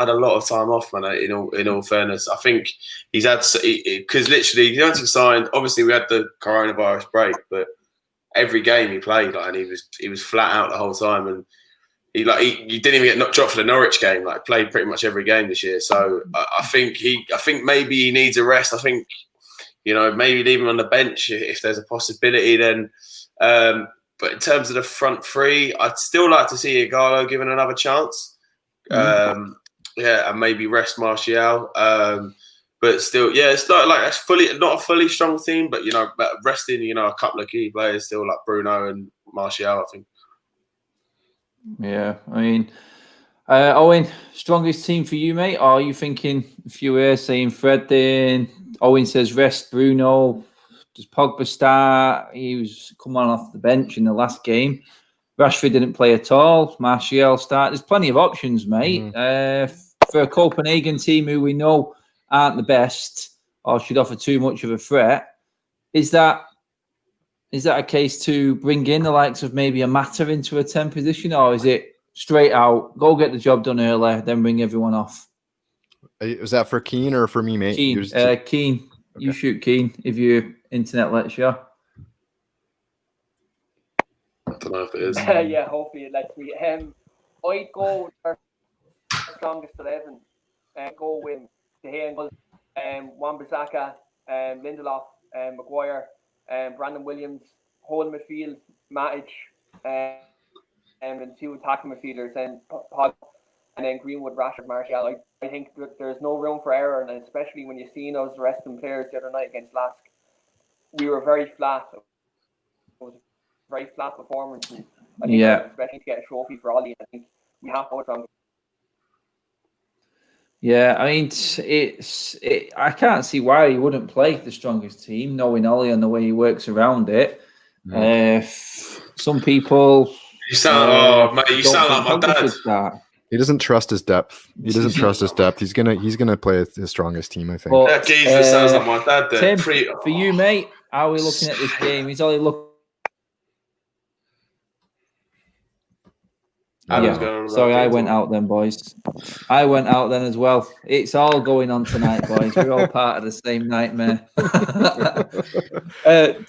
[SPEAKER 3] a lot of time off, man. In all fairness, I think he's had because literally once he signed, obviously we had the coronavirus break, but every game he played, and he was flat out the whole time, and he didn't even get dropped for the Norwich game. Played pretty much every game this year. So I think maybe he needs a rest. I think maybe leave him on the bench if there's a possibility. Then. But in terms of the front three, I'd still like to see Ighalo given another chance. And maybe rest Martial. But still, it's not a fully strong team, but resting a couple of key players still, like Bruno and Martial, I think.
[SPEAKER 1] Yeah, I mean, Owen, strongest team for you, mate? Or are you thinking a few here saying Fred? Then Owen says rest Bruno. Does Pogba start? He was coming off the bench in the last game. Rashford didn't play at all. Martial start. There's plenty of options, mate. For a Copenhagen team who we know aren't the best or should offer too much of a threat, is that a case to bring in the likes of maybe a Mata into a 10 position, or is it straight out, go get the job done early, then bring everyone off?
[SPEAKER 4] Was that for Keane or for me, mate?
[SPEAKER 1] Keane. Keane. Okay. You shoot Keane if your internet lets you.
[SPEAKER 3] I don't know if it is.
[SPEAKER 2] Yeah, hopefully it lets me. I'd go with our strongest 11. Go with De Gea, Wan-Bissaka, Lindelof, Maguire, Brandon Williams, whole midfield, Matic, and 2 attacking midfielders, and Pogba, and then Greenwood, Rashford, Martial. I think there's no room for error, and especially when you see those resting players the other night against Lask, we were very flat. It was a very flat performance. And I think especially to get a trophy for Ollie, I think we have to go.
[SPEAKER 1] Yeah, I mean, I can't see why he wouldn't play the strongest team, knowing Ollie and the way he works around it. Some people.
[SPEAKER 3] You sound like my dad.
[SPEAKER 4] He doesn't trust his depth. He's gonna play his strongest team, I think.
[SPEAKER 3] But, that Jesus sounds like my dad.
[SPEAKER 1] Tim, for you, mate, how are we looking at this game? He's only looking. Sorry, I went out then, boys. I went out then as well. It's all going on tonight, boys. We're all part of the same nightmare.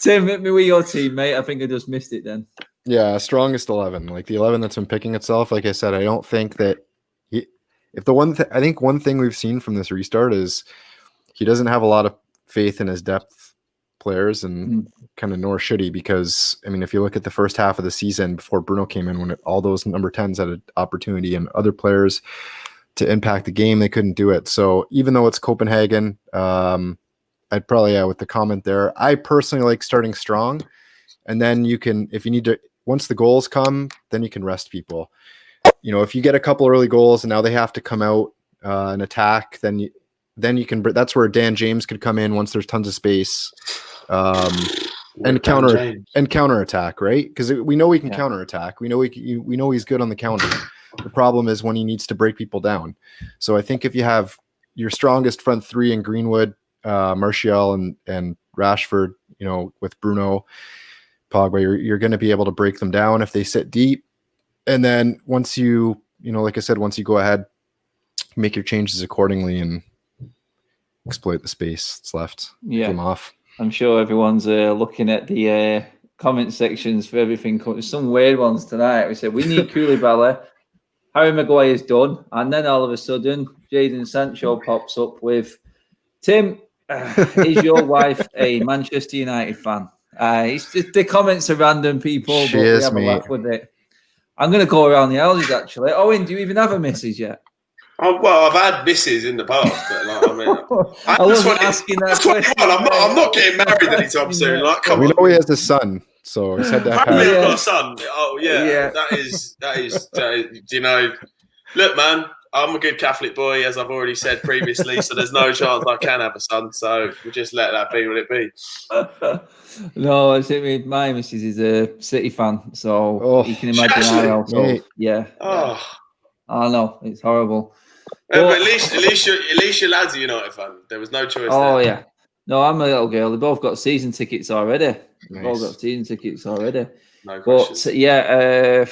[SPEAKER 1] Tim, hit me with your team, mate. I think I just missed it then.
[SPEAKER 4] Yeah, strongest 11, like the 11 that's been picking itself. Like I said, I don't think that I think one thing we've seen from this restart is he doesn't have a lot of faith in his depth players, and kind of nor should he, because I mean, if you look at the first half of the season before Bruno came in, when all those number 10s had an opportunity and other players to impact the game, they couldn't do it. So even though it's Copenhagen, I'd probably, with the comment there, I personally like starting strong, and then you can, if you need to, once the goals come, then you can rest people. If you get a couple early goals and now they have to come out and attack, then you can. That's where Dan James could come in once there's tons of space, and counter attack, right? Because we know we can counter attack. We know he's good on the counter. The problem is when he needs to break people down. So I think if you have your strongest front three in Greenwood, Martial, and Rashford, with Bruno, Pogba, you're going to be able to break them down if they sit deep. And then once you like I said, once you go ahead, make your changes accordingly and exploit the space that's left.
[SPEAKER 1] Yeah.
[SPEAKER 4] Get them off.
[SPEAKER 1] I'm sure everyone's looking at the comment sections for everything. There's some weird ones tonight. We said we need Koulibaly. Harry Maguire's done. And then all of a sudden, Jadon Sancho pops up with, Tim, is your wife a Manchester United fan? It's just, the comments are random, people, but we have a laugh with it. I'm going to go around the houses, actually. Owen, do you even have a missus yet?
[SPEAKER 3] Oh, well, I've had misses in the past, but
[SPEAKER 1] I wasn't asking that question.
[SPEAKER 3] I'm not getting married anytime soon.
[SPEAKER 4] We know he has a son, so he said that.
[SPEAKER 3] I've got a son. Oh yeah, that is. Look, man, I'm a good Catholic boy, as I've already said previously, so there's no chance I can have a son. So we'll just let that be what it be.
[SPEAKER 1] No, it's it. My missus is a City fan, so you can imagine
[SPEAKER 3] actually,
[SPEAKER 1] our household. Yeah.
[SPEAKER 3] Oh,
[SPEAKER 1] I know it's horrible.
[SPEAKER 3] but at least your lad's a United fan. There was no choice.
[SPEAKER 1] Oh
[SPEAKER 3] there.
[SPEAKER 1] yeah. No, I'm a little girl. They both got season tickets already.
[SPEAKER 4] Nice.
[SPEAKER 1] Both got season tickets already.
[SPEAKER 3] No questions.
[SPEAKER 1] But yeah,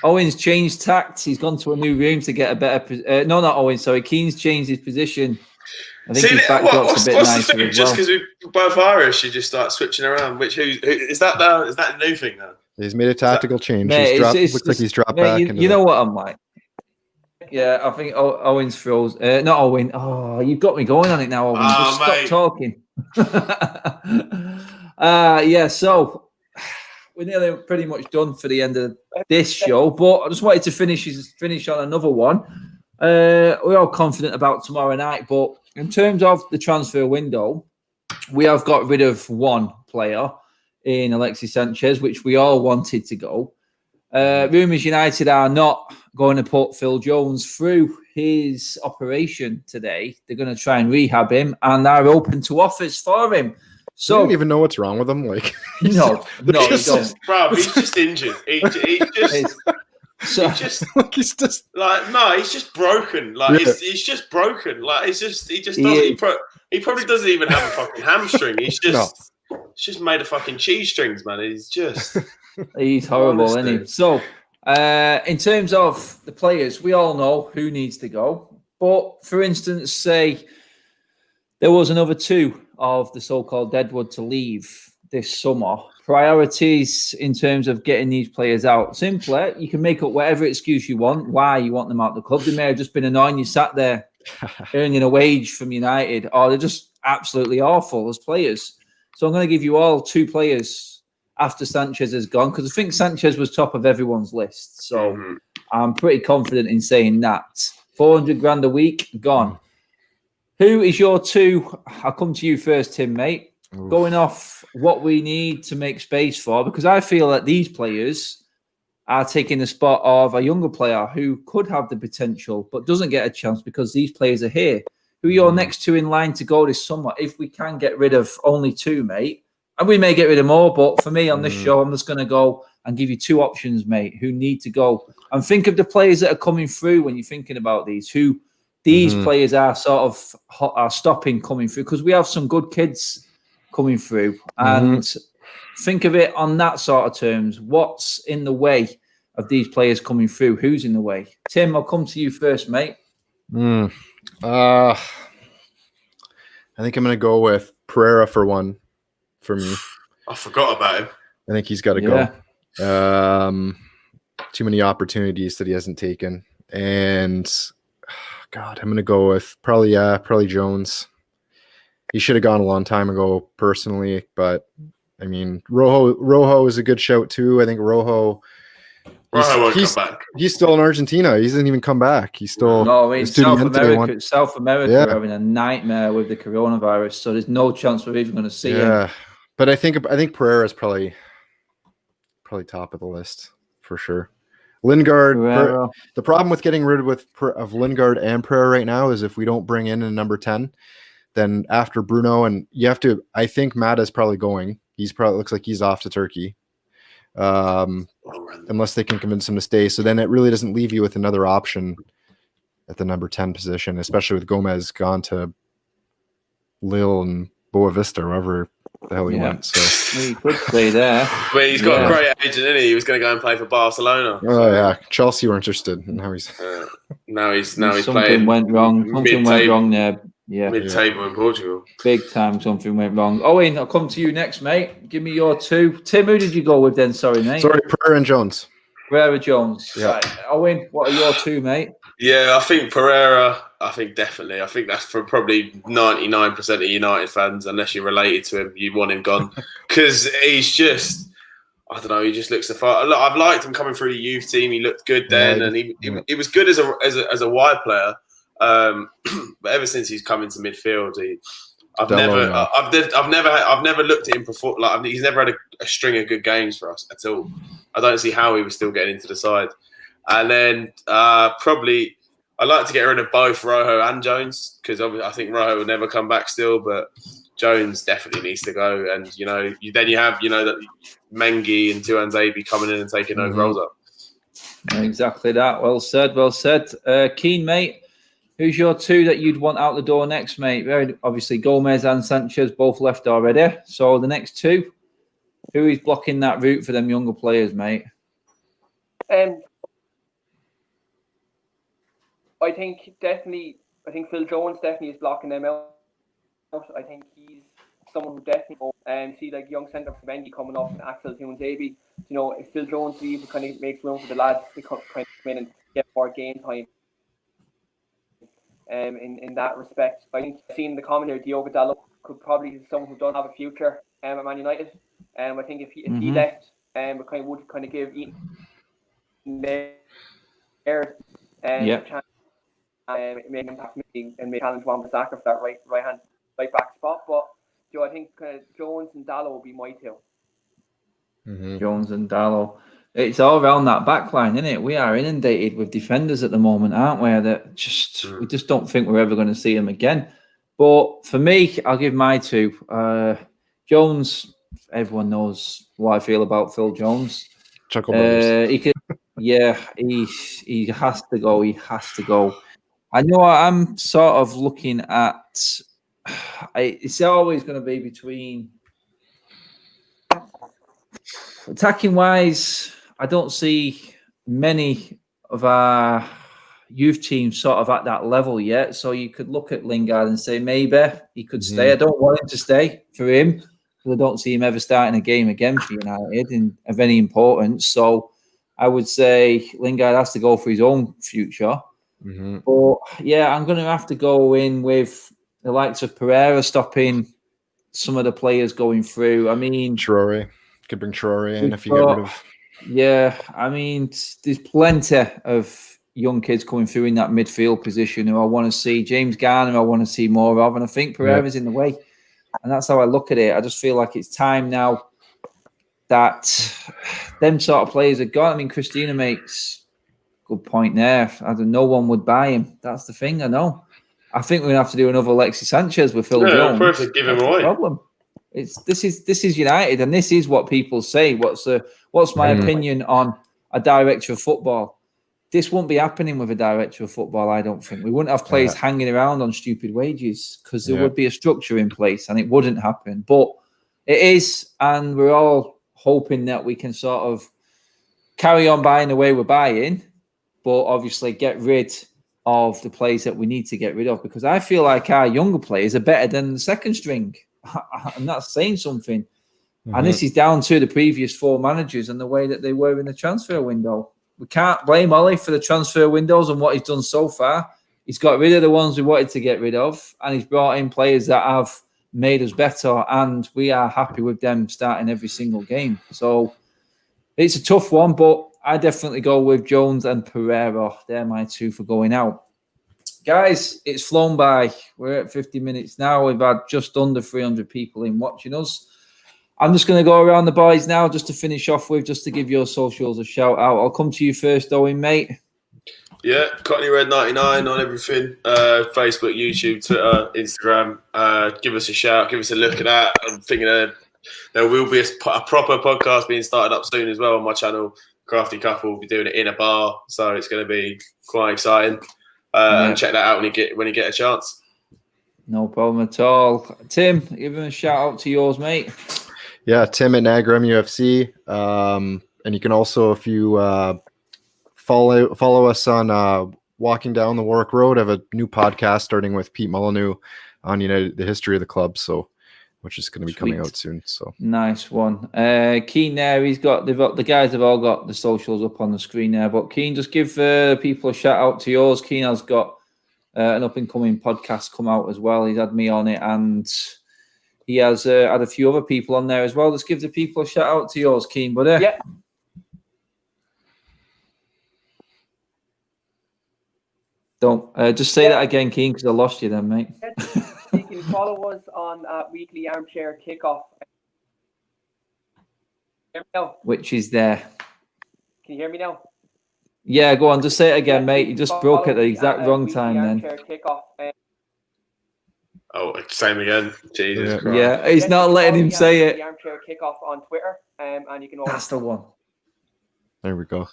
[SPEAKER 1] Owen's changed tact. He's gone to a new room to get a better. No, not Owen. Sorry, Keane's changed his position. I think his backdrop's a bit nicer
[SPEAKER 3] the thing?
[SPEAKER 1] as well.
[SPEAKER 3] Just because we're both Irish, you just start switching around. Who is that now? Is that a new thing now?
[SPEAKER 4] He's made a tactical change.
[SPEAKER 1] Mate,
[SPEAKER 4] Looks like he's dropped back.
[SPEAKER 1] You know what I'm like. Yeah, I think Owen's froze. Not Owen. Oh, you've got me going on it now, Owen. Just stop talking. Yeah, so we're nearly pretty much done for the end of this show, but I just wanted to finish on another one. We're all confident about tomorrow night, but in terms of the transfer window, we have got rid of one player in Alexis Sanchez, which we all wanted to go. Rumours United are not going to put Phil Jones through his operation today. They're going to try and rehab him, and are open to offers for him. So
[SPEAKER 4] I don't even know what's wrong with him. Like,
[SPEAKER 1] no,
[SPEAKER 3] bro, he's just injured. He's just broken. Like he's just broken. Like he probably doesn't even have a fucking hamstring. He's just made of fucking cheese strings, man. He's
[SPEAKER 1] horrible, isn't he? So in terms of the players, we all know who needs to go. But for instance, say there was another two of the so-called Deadwood to leave this summer. Priorities in terms of getting these players out. Simply, you can make up whatever excuse you want, why you want them out of the club. They may have just been annoying. You sat there earning a wage from United, or they're just absolutely awful as players. So I'm going to give you all two players after Sanchez has gone, because I think Sanchez was top of everyone's list. So I'm pretty confident in saying that. 400 grand a week, gone. Who is your two? I'll come to you first, Tim, mate. Oof. Going off what we need to make space for, because I feel that these players are taking the spot of a younger player who could have the potential but doesn't get a chance because these players are here. Who are your next two in line to go this summer? If we can get rid of only two, mate, and we may get rid of more, but for me on this show, I'm just going to go and give you two options, mate, who need to go. And think of the players that are coming through when you're thinking about these, who these players are sort of are stopping coming through, because we have some good kids coming through. And think of it on that sort of terms. What's in the way of these players coming through? Who's in the way? Tim, I'll come to you first, mate.
[SPEAKER 4] I think I'm going to go with Pereira for one. For me,
[SPEAKER 3] I forgot about him.
[SPEAKER 4] I think he's got to go. Too many opportunities that he hasn't taken, and God, I'm going to go with probably Jones. He should have gone a long time ago, personally, but I mean, Rojo is a good shout too. I think Rojo won't come back. He's still in Argentina. He hasn't even come back. He's still
[SPEAKER 1] South America are having a nightmare with the coronavirus, so there's no chance we're even going to see him.
[SPEAKER 4] But I think Pereira is probably top of the list for sure. Lingard. The problem with getting rid of Lingard and Pereira right now is if we don't bring in a number 10, then after Bruno, and you have to. I think Matt is probably going. Looks like he's off to Turkey. Unless they can convince him to stay. So then it really doesn't leave you with another option at the number 10 position, especially with Gomez gone to Lille and Boa Vista, wherever the hell he went. So
[SPEAKER 1] he could play there.
[SPEAKER 3] But he's got a great agent, isn't he? He was going to go and play for Barcelona.
[SPEAKER 4] Oh yeah, Chelsea were interested, and now he's
[SPEAKER 1] something
[SPEAKER 3] playing.
[SPEAKER 1] Went wrong. Something went wrong there. Yeah,
[SPEAKER 3] mid-table in Portugal.
[SPEAKER 1] Big time, something went wrong. Owen, I'll come to you next, mate. Give me your two. Tim, who did you go with then? Sorry, mate.
[SPEAKER 4] Pereira and Jones.
[SPEAKER 1] Pereira Jones.
[SPEAKER 4] Yeah.
[SPEAKER 1] Right. Owen, what are your two, mate?
[SPEAKER 3] Yeah, I think Pereira. I think definitely. I think that's for probably 99% of United fans, unless you're related to him, you want him gone because he's just. I don't know. He just looks the far. Look, I've liked him coming through the youth team. He looked good then, and he was good as a wide player. But ever since he's come into midfield, I've never looked at him before. Like he's never had a string of good games for us at all. I don't see how he was still getting into the side. And then probably I'd like to get rid of both Rojo and Jones because I think Rojo will never come back still, but Jones definitely needs to go. And then you have that Mengi and Tuanzebe coming in and taking those roles up.
[SPEAKER 1] Exactly that. Well said. Well said. Keen, mate. Who's your two that you'd want out the door next, mate? Obviously, Gomez and Sanchez both left already. So the next two, who is blocking that route for them younger players, mate?
[SPEAKER 2] I think Phil Jones definitely is blocking them out. I think he's someone who definitely see like young centre for Mendy coming off and Axel Tuanzebe. If Phil Jones leaves, it kind of makes room for the lads to kind of come in and get more game time. In that respect, I think I've seen the comment here, Diogo Dalot could probably be someone who don't have a future at Man United. I think if he left, it would kind of give Eaton a chance. Make impact and make challenge Wan-Bissaka for that right back spot. But I think Jones and Dalot will be my two.
[SPEAKER 1] Jones and Dalot. It's all around that back line, isn't it? We are inundated with defenders at the moment, aren't we? That we just don't think we're ever going to see them again. But for me, I'll give my two. Jones, everyone knows what I feel about Phil Jones.
[SPEAKER 4] Chuckle brothers.
[SPEAKER 1] He has to go. He has to go. I know I'm sort of looking at. It's always going to be between attacking wise. I don't see many of our youth teams sort of at that level yet. So you could look at Lingard and say maybe he could stay. I don't want him to stay for him because I don't see him ever starting a game again for United of any importance. So I would say Lingard has to go for his own future. But yeah, I'm going to have to go in with the likes of Pereira stopping some of the players going through. I mean,
[SPEAKER 4] Traore. Could bring Traore in if you get rid of.
[SPEAKER 1] Yeah, I mean, there's plenty of young kids coming through in that midfield position who I want to see. James Garner, I want to see more of, and I think Pereira's in the way. And that's how I look at it. I just feel like it's time now that them sort of players are gone. I mean, Christina makes a good point there. No one would buy him. That's the thing, I know. I think we're going to have to do another Alexis Sanchez with Phil Jones.
[SPEAKER 3] Perfect, give him away.
[SPEAKER 1] Problem. This is United, and this is what people say. What's my opinion on a director of football? This won't be happening with a director of football. I don't think we wouldn't have players hanging around on stupid wages because there would be a structure in place, and it wouldn't happen. But it is, and we're all hoping that we can sort of carry on buying the way we're buying, but obviously get rid of the players that we need to get rid of because I feel like our younger players are better than the second string. I'm not saying something. And this is down to the previous four managers and the way that they were in the transfer window. We can't blame Ollie for the transfer windows and what he's done so far. He's got rid of the ones we wanted to get rid of, and he's brought in players that have made us better, and we are happy with them starting every single game. So it's a tough one, but I definitely go with Jones and Pereira. They're my two for going out. Guys, it's flown by. We're at 50 minutes now. We've had just under 300 people in watching us. I'm just going to go around the boys now just to finish off with, just to give your socials a shout out. I'll come to you first, Owen, mate.
[SPEAKER 3] Yeah, Cockney Red 99 on everything. Facebook, YouTube, Twitter, Instagram. Give us a shout. Give us a look at that. I'm thinking there will be a proper podcast being started up soon as well on my channel. Crafty Couple will be doing it in a bar. So it's going to be quite exciting. And check that out when you get a chance.
[SPEAKER 1] No problem at all. Tim, give him a shout out to yours, mate.
[SPEAKER 4] Yeah, Tim at Nagram UFC. And you can also, if you follow us on Walking Down the Warwick Road, I have a new podcast starting with Pete Molyneux on United, the history of the club. So, which is going to be coming out soon. So
[SPEAKER 1] nice one. Keen there. The guys have all got the socials up on the screen there. But Keen, just give people a shout out to yours. Keen has got an up and coming podcast come out as well. He's had me on it, and he has had a few other people on there as well. Just give the people a shout out to yours, Keen, buddy.
[SPEAKER 2] Yeah.
[SPEAKER 1] Don't just say that again, Keen, because I lost you then, mate.
[SPEAKER 2] You can follow us on Weekly Armchair Kickoff.
[SPEAKER 1] Which is there.
[SPEAKER 2] Can you hear me now?
[SPEAKER 1] Yeah, go on. Just say it again, mate. You just broke at the exact wrong time then.
[SPEAKER 3] Oh, same again. Jesus
[SPEAKER 4] Yeah.
[SPEAKER 3] Christ.
[SPEAKER 1] Yeah, he's not letting him say it.
[SPEAKER 2] The Armchair Kickoff on Twitter, and you can
[SPEAKER 1] That's the one.
[SPEAKER 4] There we go.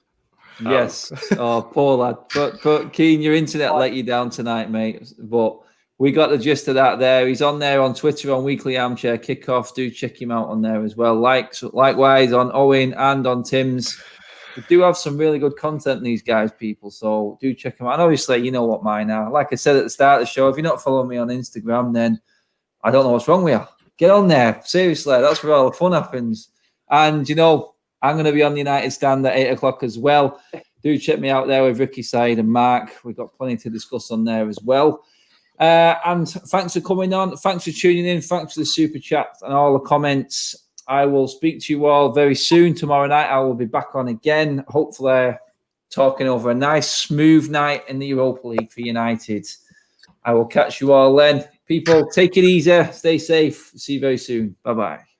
[SPEAKER 1] Yes. Oh, poor lad. But Keane, your internet let you down tonight, mate. But we got the gist of that there. He's on there on Twitter on Weekly Armchair Kickoff. Do check him out on there as well. Likewise on Owen and on Tim's. We do have some really good content in these guys, people. So do check them out. And obviously, you know what mine are. Like I said at the start of the show, if you're not following me on Instagram, then I don't know what's wrong with you. Get on there. Seriously, that's where all the fun happens. And, you know, I'm going to be on the United Stand at 8 o'clock as well. Do check me out there with Ricky, Said and Mark. We've got plenty to discuss on there as well. And thanks for coming on. Thanks for tuning in. Thanks for the super chat and all the comments. I will speak to you all very soon. Tomorrow night, I will be back on again. Hopefully, talking over a nice, smooth night in the Europa League for United. I will catch you all then. People, take it easy. Stay safe. See you very soon. Bye-bye.